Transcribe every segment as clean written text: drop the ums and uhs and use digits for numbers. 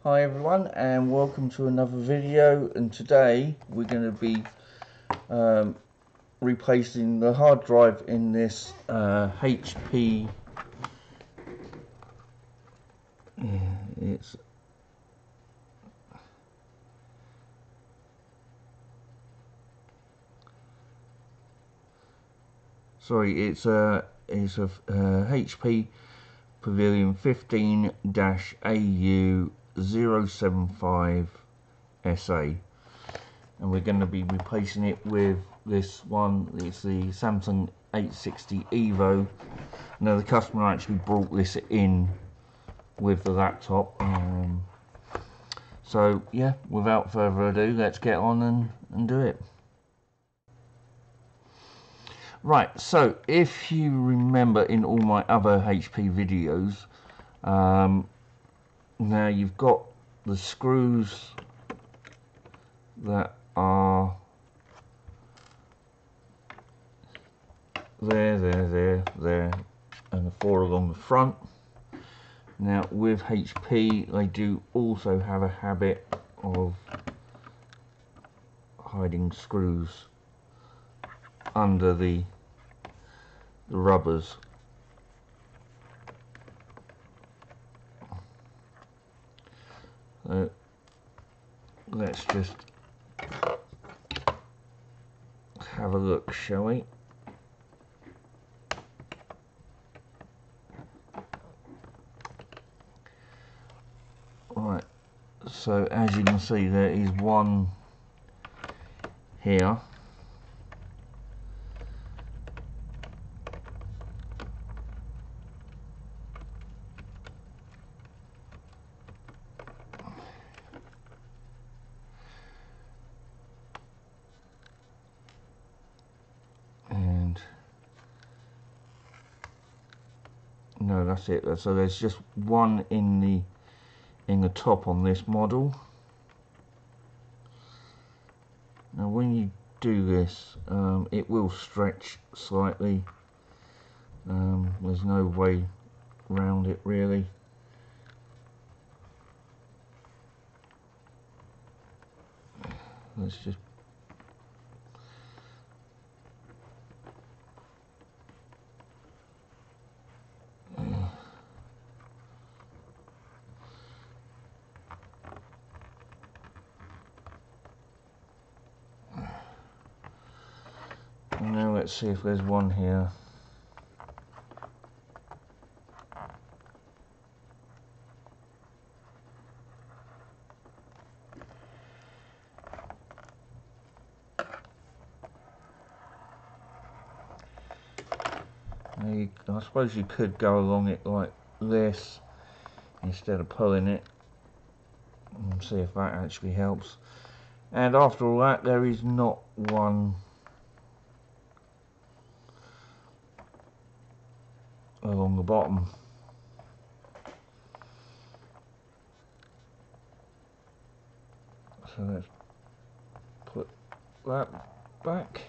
Hi everyone, and welcome to another video. And today we're going to be replacing the hard drive in this HP. It's a HP Pavilion 15-AU075 SA, and we're going to be replacing it with this one. It's the Samsung HP EVO. Now the customer actually brought this in with the laptop, so yeah, without further ado, let's get on and do it. Right, so if you remember in all my other HP videos, now you've got the screws that are there, and the four along the front. Now with HP, they do also have a habit of hiding screws under the rubbers. So let's just have a look, shall we? Right, so as you can see, there is one here. No, that's it. So there's just one in the top on this model. Now when you do this, it will stretch slightly. There's no way around it really. Let's just now let's see if there's one here. I suppose you could go along it like this instead of pulling it, and see if that actually helps. And after all that, there is not one along the bottom. So let's put that back.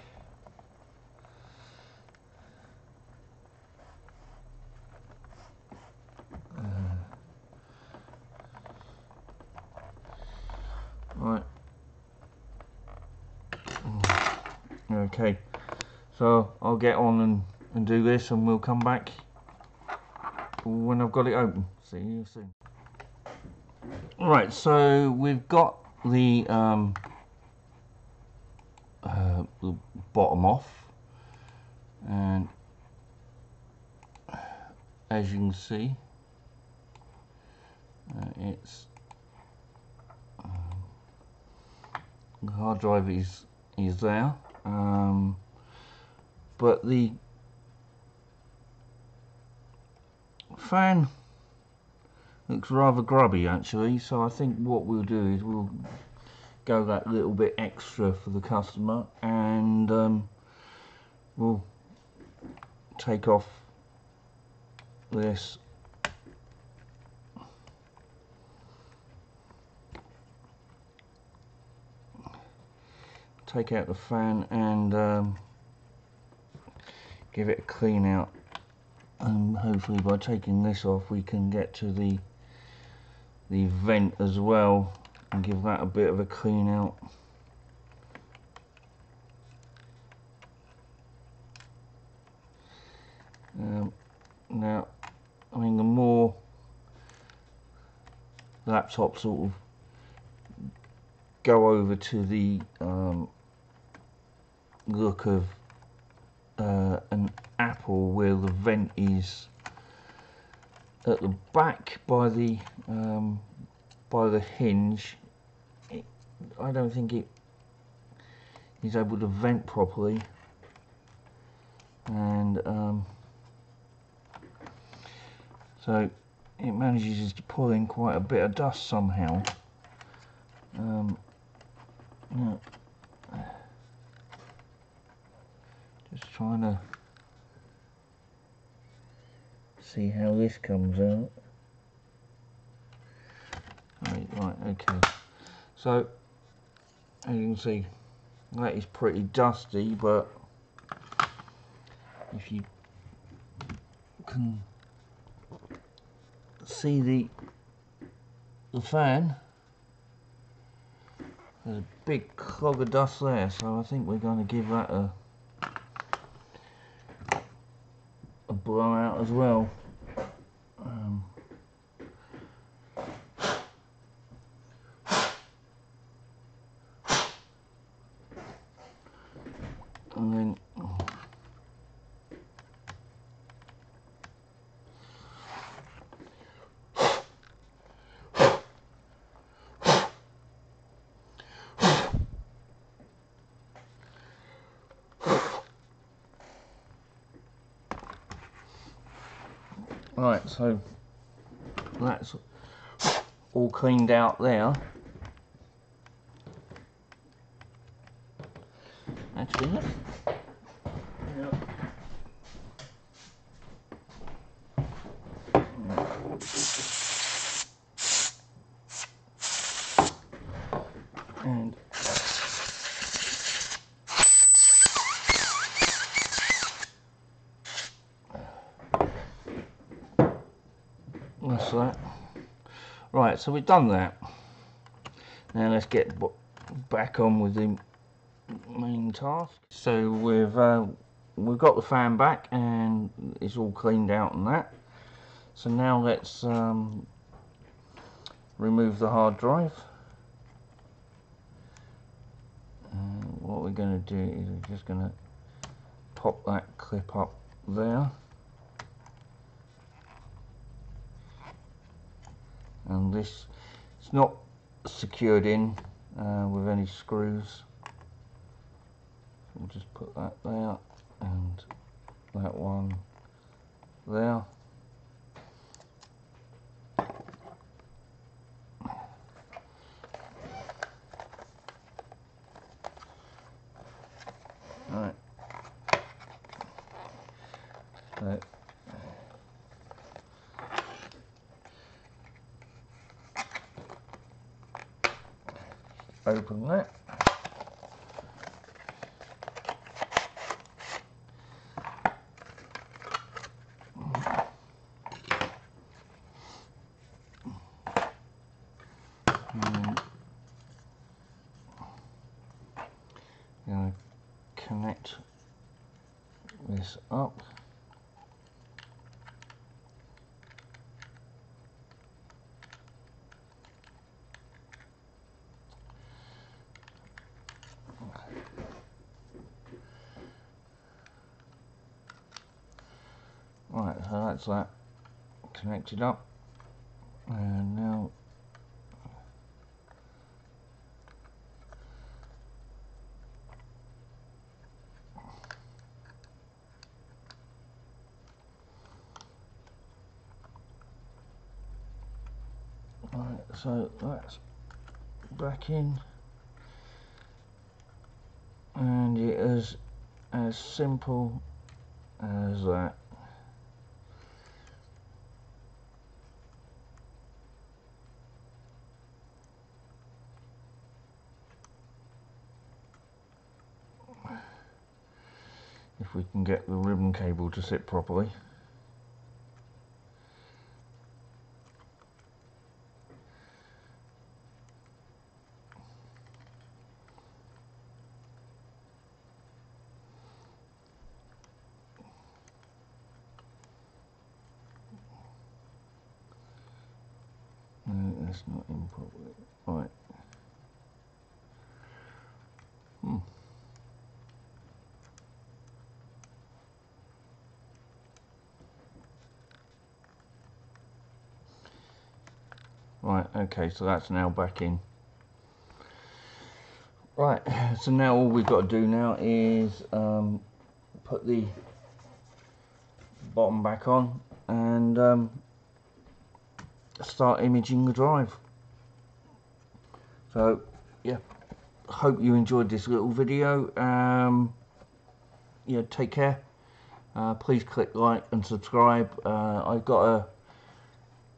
Right. Okay, so I'll get on and do this, and we'll come back when I've got it open. See you soon. Right, so we've got the bottom off, and as you can see, it's the hard drive is there, but the fan looks rather grubby actually, so I think what we'll do is we'll go that little bit extra for the customer, and we'll take off this take out the fan and give it a clean out, and hopefully by taking this off we can get to the the vent as well and give that a bit of a clean out. Now, I mean, the more laptops sort of go over to the look of an Apple, where the vent is at the back by the hinge, I don't think it is able to vent properly, and so it manages to pull in quite a bit of dust somehow. Yeah. Just trying to see how this comes out. Right, okay. So, as you can see, that is pretty dusty, but if you can see the fan, there's a big clog of dust there, so I think we're going to give that a blowout as well. And then right, so that's all cleaned out there. Actually, yeah. And that's that. Right, so we've done that. Now let's get back on with the main task. So we've got the fan back and it's all cleaned out and that. So now let's remove the hard drive. What we're going to do is we're just going to pop that clip up there, and this, it's not secured in with any screws. We'll just put that there and that one there. Right. So open that. Going to connect this up. Right, so that's that connected up, and now right, so that's back in, and it is as simple as that. If we can get the ribbon cable to sit properly. Let's not input it. Right. Right, okay, so that's now back in. Right, so now all we've got to do now is put the bottom back on and start imaging the drive. So yeah, hope you enjoyed this little video. Yeah, take care. Please click like and subscribe. I've got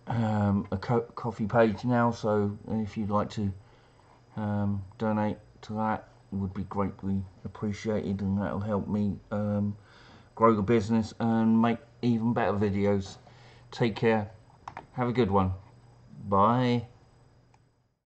a coffee page now, so if you'd like to donate to that, would be greatly appreciated, and that will help me grow the business and make even better videos. Take care. Have a good one. Bye.